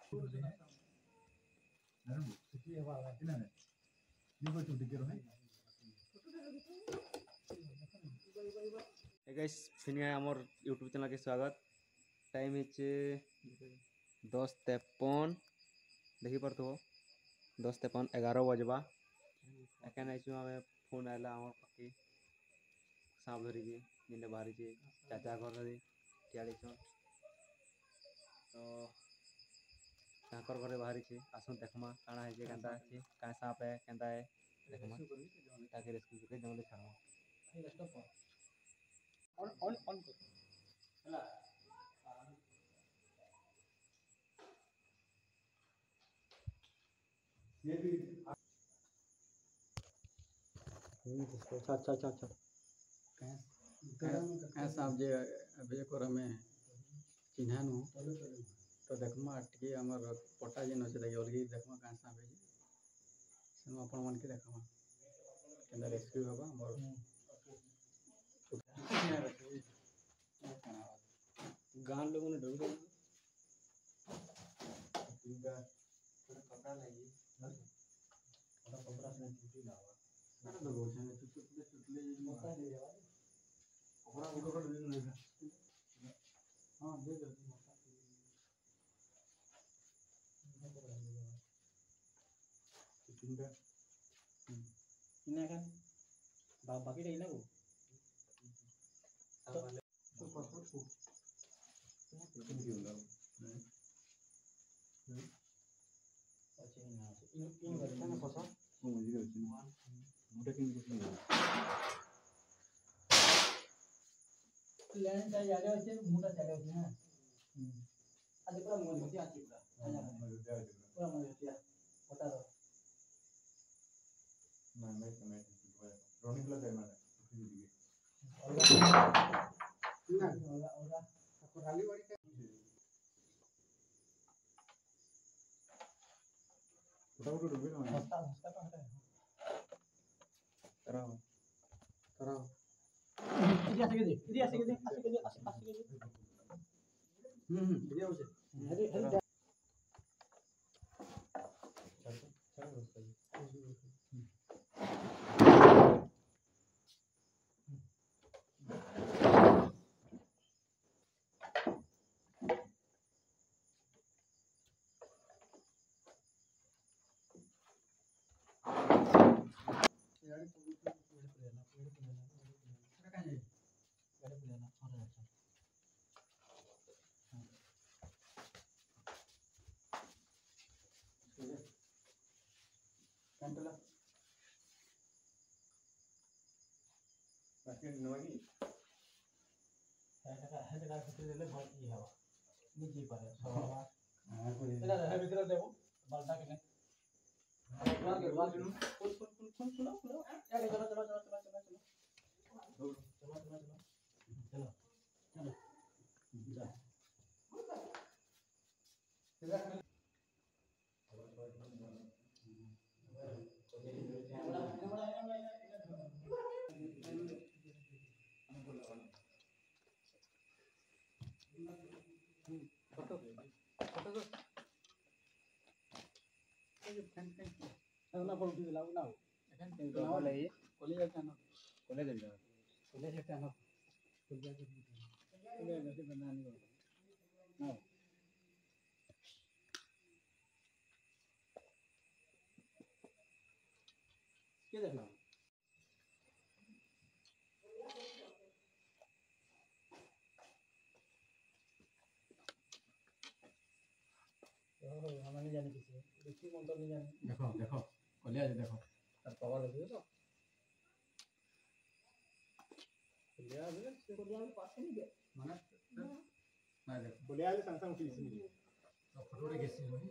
Hey guys, फिर आमर YouTube channel के स्वागत। टाइम है 10:53 देखी पार थो 10:53 11 बजवा एखन आम फोन आएला आम पाखे सांप धरिकी जिन्हें बाहरी चाचा घर ठियाड़ी छन तो घरे बाहरी आसन देखमा काଣା है केंता है का सांप है केंता है देखमा ताकि रेस्क्यू करके जंगल छाड़मा ऑन ऑन ऑन कर हला ये भी अच्छा अच्छा अच्छा अच्छा कहीं सांप जे अभी एक हमें चिन्हानु तो देखमा टी हमर पटा जेन अछि देखि अलगी देखमा कहाँ सांप है से अपन मन के देखमा केंदा रेस्क्यू होबा हमर गांव लोगों ने ढूंढ दिया कपड़ा लगी कपड़ा से छुट्टी लावा अरे तो रोज है चुटले मौका दे देवा कपड़ा उठो कर दे हां दे दे मौका चिंगा इन्हें kan बाकी रही ना वो तो पासपोर्ट को tinggi ulang ini bagaimana kosong juga sini mudah kan gitu land का जागा है मोटा जागा है ना आज पूरा मजबूती आती पूरा पूरा मजबूती बता दो मैं रोनी क्लब है मैंने और आपको राली वाली का उठो डूबे ना हस्ता हस्ता का है कराओ कराओ इधर आसे के दे बढ़िया हो जाए अरे अरे Cantala. Masih lagi. है भीतर ले बहुत ही हवा नीचे पर है हवा इधर है भीतर देखो बाल्टा के नहीं बाहर के बाहर खुलो आगे चलो चलो चलो चलो चलो चलो चलो चलो चलो चलो जा ना पर उठी लाओ ना एखन तो लाओ ले कॉलेज जाना कॉलेज जाना कॉलेज जाना कॉलेज वैसे बना नहीं ना क्या देखना हमें नहीं जाने किसी देखिए कौन तो नहीं जाने देखो देखो कॉलेज देखो तर पावर लगे तो ले आ ले से को पास नहीं गया माने ना देखो बोले आले संग उठी इसमें तो फोटो रे कैसे होई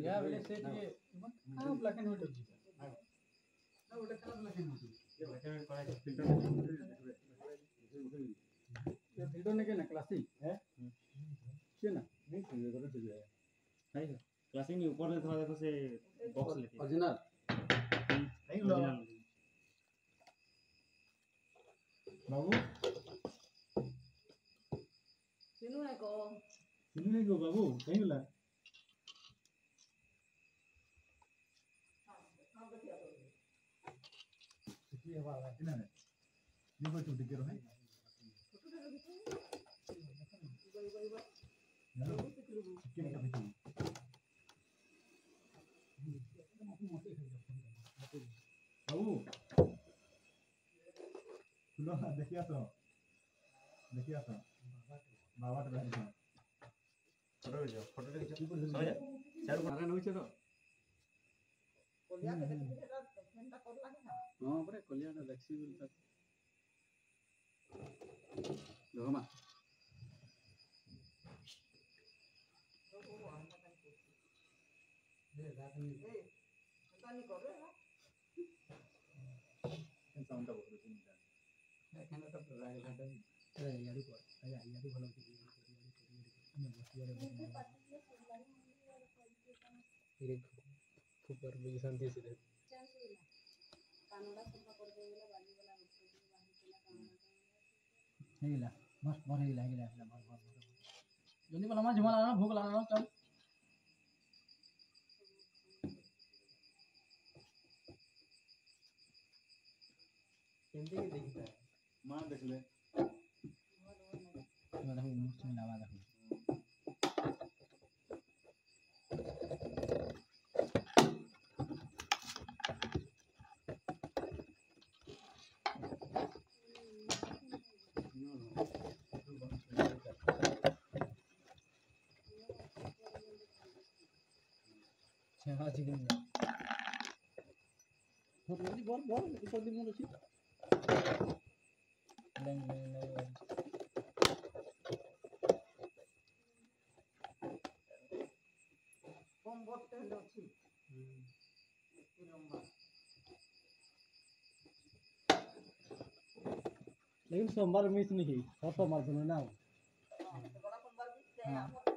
या वाले से ये हां ब्लैक एंड व्हाइट होती है ना उड़ा कलर ब्लैक एंड व्हाइट ये ब्लैक एंड व्हाइट फिल्टर ये वीडियो ने के ना क्लासिक है क्या ना नहीं तो ये करो तो है नहीं क्लासिक में ऊपर थोड़ा देखो से बॉक्स लेके ओरिजिनल नहीं ओरिजिनल बाबू नहीं गो बाबू कहीं गला ये वाला किना है देखो तू दिख रहा है बाबू सुनो देखिए तो बाबा तो बैठ फोटो देखिए समझ चार बार नउचे तो हां परे कलियाटा देखसी बोलता देखमा साउंड टा बहुत सुंदर एखाने तो राय घाटा यारी को यारी भलो फिर ऊपर भी शांति से दे हेला मस्त बन हेला जल्दी वाला मां झुमा लाना भूख लाना चल केंदे के देखता है मां देख ले मैं देखो मस्त लावा देखो हाँ जी बोल बोल ऊपर दिन में रखी नहीं कम बट हेले अछि लेकिन सोमवार मिस नहीं हर सोमवार सुनो ना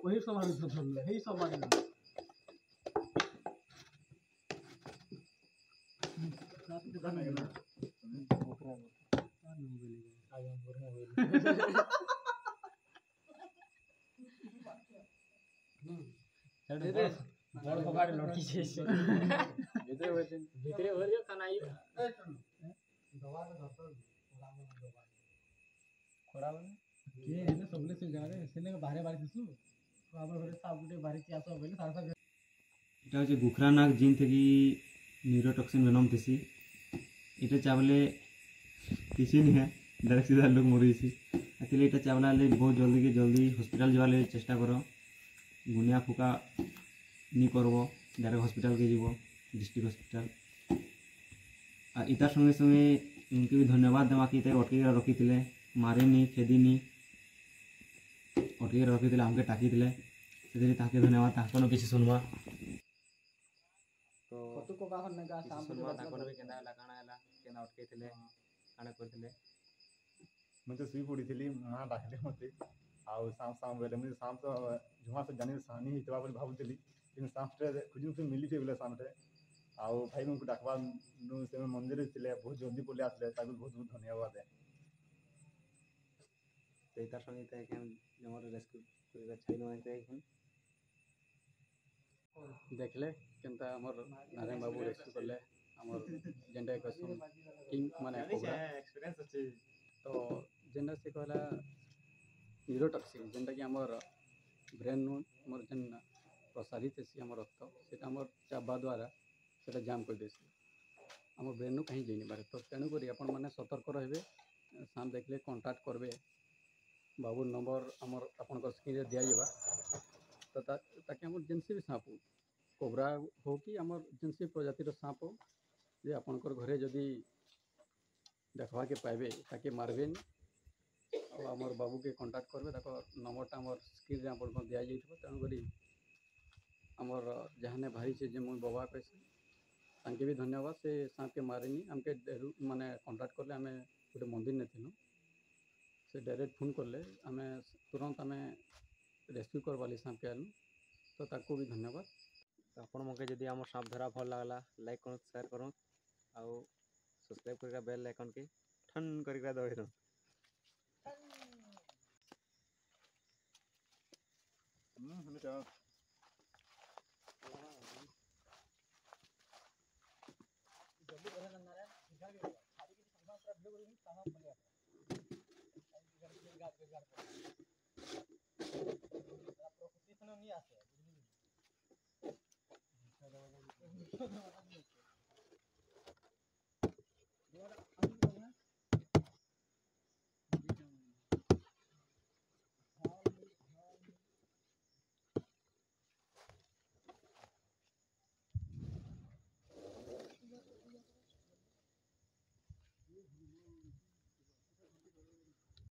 वही सोमवार सुनो यही सोमवार बड़ पकाड़ लड़की छे भीतरे भरियो कनाई दवा तो डॉक्टर खड़ा बने के हेने सबले से जाने सेने बाहरे बाहरे दिसु हमर घरे साब गुटे बाहरे की आसो बोले सारा सब এটা হচ্ছে গুখরানাক জিন থেকে নিউরোটক্সিন বেনম তেসি এটা চাবলে কিছু নি হ্যাঁ ডাইরেক্ট সিধা লোক মরি যাইছি আসলে এটা চাবলা হলে বহুত জলদি के जल्दी हॉस्पिटल যাবার লাগে চেষ্টা করো গুনিয়া ফুকা নি করব ডাইরেক্ট हॉस्पिटल के जीवो डिस्ट्रिक्ट हॉस्पिटल আর ইতার সঙ্গে সঙ্গে ইনকে भी धन्यवाद দেওয়া কি তাই অটকে রখিলে মারেনি খেদিনি অটকে রখিলে আমাকে টাকিলে সেদিন তাকে ধন্যবাদ তাকনো কিছু শুনবা तो कतु को काहन ने का शाम सुनमा ताकनो भी केना हला काना हला केना अटके थिले काना करथिले मैं तो सुई पड़ी थी माँ डाकले मते आउ शाम शाम बेले मुझे शाम तो जुमा से जाने सानी हितवा बोली भाबुतली लेकिन शाम से खुजू से मिली थे बोले शाम रे आउ भाई मुझको डाकवा नु से मंदिर थिले बहुत जल्दी बोले आसले ताकि बहुत बहुत धन्यवाद है तो इतार संगे ते केन जमर रेस्क्यू करिबा छैनो आइते हम देखले केनता हमर नारायण बाबू रेस्क्यू करले हमर जेंडा कसम किंग माने कोबरा एक्सपीरियंस अच्छी तो जेंडा से कहला न्यूरोटॉक्सिन जेंडा कि हमर ब्रेन नु हमर जेन प्रसारित हेसी हमर रक्त सेटा हमर चाबा द्वारा सेटा जाम कर देसी हमर ब्रेन नु कहीं जेनी बारे तो तेनु करी अपन माने सतर्क रहबे साम देखले कांटेक्ट करबे बाबू नंबर हमर अपन को स्क्रीन रे दिया जेबा तो ताकि हमर जेनसी भी सांप कोबरा हो कि हमर जेनसी प्रजातिर सांप हो जे आपनकर घरे जदि देखवा के पाइबे ताके मारबे और हमर बाबू के कांटेक्ट करबे ताको नंबरटा हमर स्क्रीन रे आपन को दिया जाइथबो तेनु करी हमर जहाने भाई से जे मोर बाबा कहसे तांके भी धन्यवाद से सांप के मारेनी हमके माने कांटेक्ट करले हमें गोटे मंदिर ने थिनु से डायरेक्ट फोन करले हमें तुरंत हमें रेस्क्यू करवाली सांप के आलू तो ताको भी धन्यवाद तो आपण मके जदि हमर सांप धरा भल लागला लाइक करू शेयर करू आउ सब्सक्राइब करके बेल आइकन के ठन करके दबाइ दो ସେମିତି जल्दी करे ना नारायण निकाल के खाली की सामान पूरा वीडियो करेंगे सामान बन गया इधर के गाड़ प्रकृति से नहीं आसे बुझली